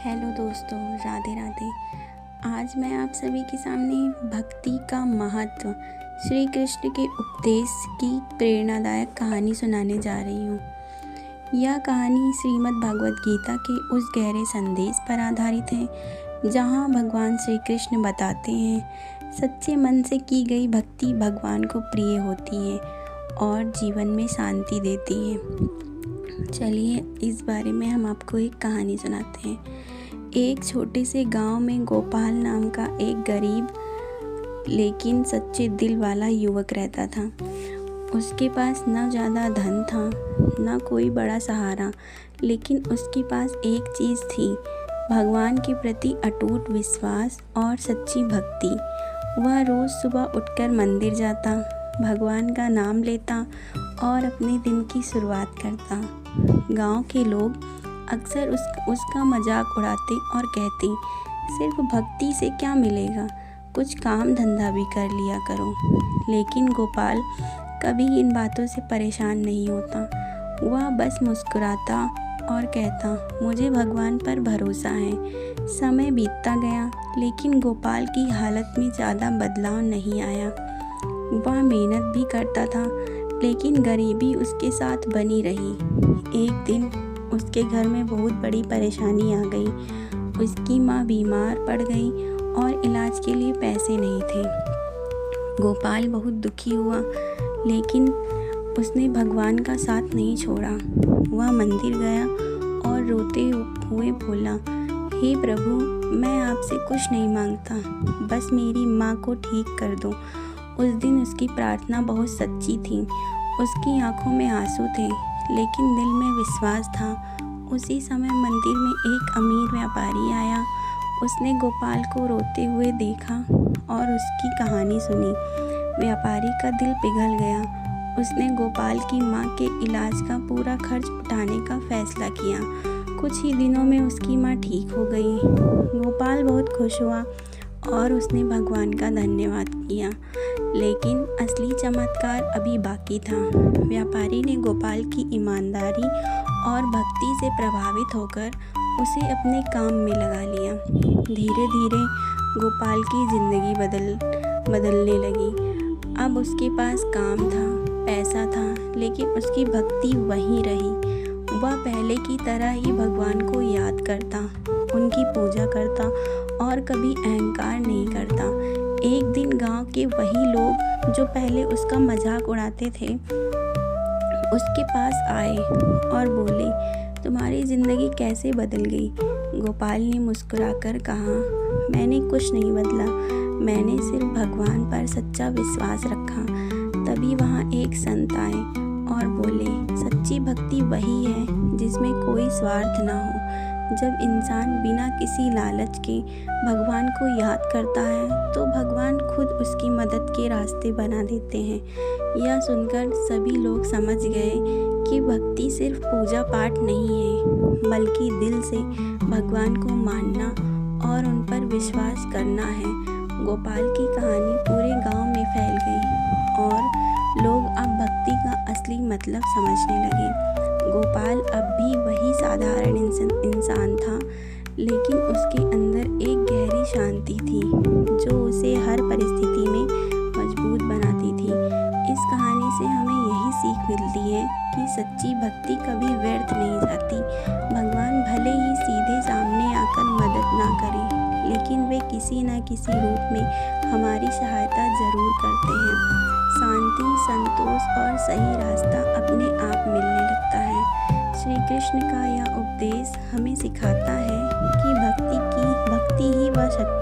Hello दोस्तों, राधे राधे। आज मैं आप सभी के सामने भक्ति का महत्व, श्री कृष्ण के उपदेश की प्रेरणादायक कहानी सुनाने जा रही हूँ। यह कहानी श्रीमद् भागवत गीता के उस गहरे संदेश पर आधारित है जहाँ भगवान श्री कृष्ण बताते हैं सच्चे मन से की गई भक्ति भगवान को प्रिय होती है और जीवन में शांति देती है। चलिए इस बारे में हम आपको एक कहानी सुनाते हैं। एक छोटे से गांव में गोपाल नाम का एक गरीब लेकिन सच्चे दिल वाला युवक रहता था। उसके पास न ज़्यादा धन था, न कोई बड़ा सहारा, लेकिन उसके पास एक चीज़ थी, भगवान के प्रति अटूट विश्वास और सच्ची भक्ति। वह रोज़ सुबह उठकर मंदिर जाता, भगवान का नाम लेता और अपने दिन की शुरुआत करता। गांव के लोग अक्सर उसका मजाक उड़ाते और कहते, सिर्फ भक्ति से क्या मिलेगा, कुछ काम धंधा भी कर लिया करो। लेकिन गोपाल कभी इन बातों से परेशान नहीं होता। वह बस मुस्कुराता और कहता, मुझे भगवान पर भरोसा है। समय बीतता गया, लेकिन गोपाल की हालत में ज़्यादा बदलाव नहीं आया। वह मेहनत भी करता था, लेकिन गरीबी उसके साथ बनी रही। एक दिन उसके घर में बहुत बड़ी परेशानी आ गई। उसकी माँ बीमार पड़ गई और इलाज के लिए पैसे नहीं थे। गोपाल बहुत दुखी हुआ, लेकिन उसने भगवान का साथ नहीं छोड़ा। वह मंदिर गया और रोते हुए बोला, हे प्रभु, मैं आपसे कुछ नहीं मांगता, बस मेरी माँ को ठीक कर दो। उस दिन उसकी प्रार्थना बहुत सच्ची थी। उसकी आंखों में आंसू थे, लेकिन दिल में विश्वास था। उसी समय मंदिर में एक अमीर व्यापारी आया। उसने गोपाल को रोते हुए देखा और उसकी कहानी सुनी। व्यापारी का दिल पिघल गया। उसने गोपाल की माँ के इलाज का पूरा खर्च उठाने का फैसला किया। कुछ ही दिनों में उसकी माँ ठीक हो गई। गोपाल बहुत खुश हुआ और उसने भगवान का धन्यवाद किया। लेकिन असली चमत्कार अभी बाकी था। व्यापारी ने गोपाल की ईमानदारी और भक्ति से प्रभावित होकर उसे अपने काम में लगा लिया। धीरे धीरे गोपाल की ज़िंदगी बदलने लगी। अब उसके पास काम था, पैसा था, लेकिन उसकी भक्ति वहीं रही। वह पहले की तरह ही भगवान को याद करता, उनकी पूजा करता और कभी अहंकार नहीं करता। एक दिन गांव के वही लोग जो पहले उसका मजाक उड़ाते थे, उसके पास आए और बोले, तुम्हारी ज़िंदगी कैसे बदल गई? गोपाल ने मुस्कुराकर कहा, मैंने कुछ नहीं बदला, मैंने सिर्फ भगवान पर सच्चा विश्वास रखा। तभी वहाँ एक संत आए और बोले, सच्ची भक्ति वही है जिसमें कोई स्वार्थ ना हो। जब इंसान बिना किसी लालच के भगवान को याद करता है, तो भगवान खुद उसकी मदद के रास्ते बना देते हैं। यह सुनकर सभी लोग समझ गए कि भक्ति सिर्फ पूजा पाठ नहीं है, बल्कि दिल से भगवान को मानना और उन पर विश्वास करना है। गोपाल की कहानी पूरे गांव में फैल गई और लोग अब भक्ति का असली मतलब समझने लगे। गोपाल अब भी वही साधारण इंसान था, लेकिन उसके अंदर एक गहरी शांति थी जो उसे हर परिस्थिति में मजबूत बनाती थी। इस कहानी से हमें यही सीख मिलती है कि सच्ची भक्ति कभी व्यर्थ नहीं जाती। भगवान भले ही सीधे सामने आकर मदद ना करें, लेकिन वे किसी न किसी रूप में हमारी सहायता ज़रूर करते हैं। शांति, संतोष और सही रास्ता अपने आप मिलने लगता है। श्री कृष्ण का यह उपदेश हमें सिखाता है कि भक्ति ही वह शक्ति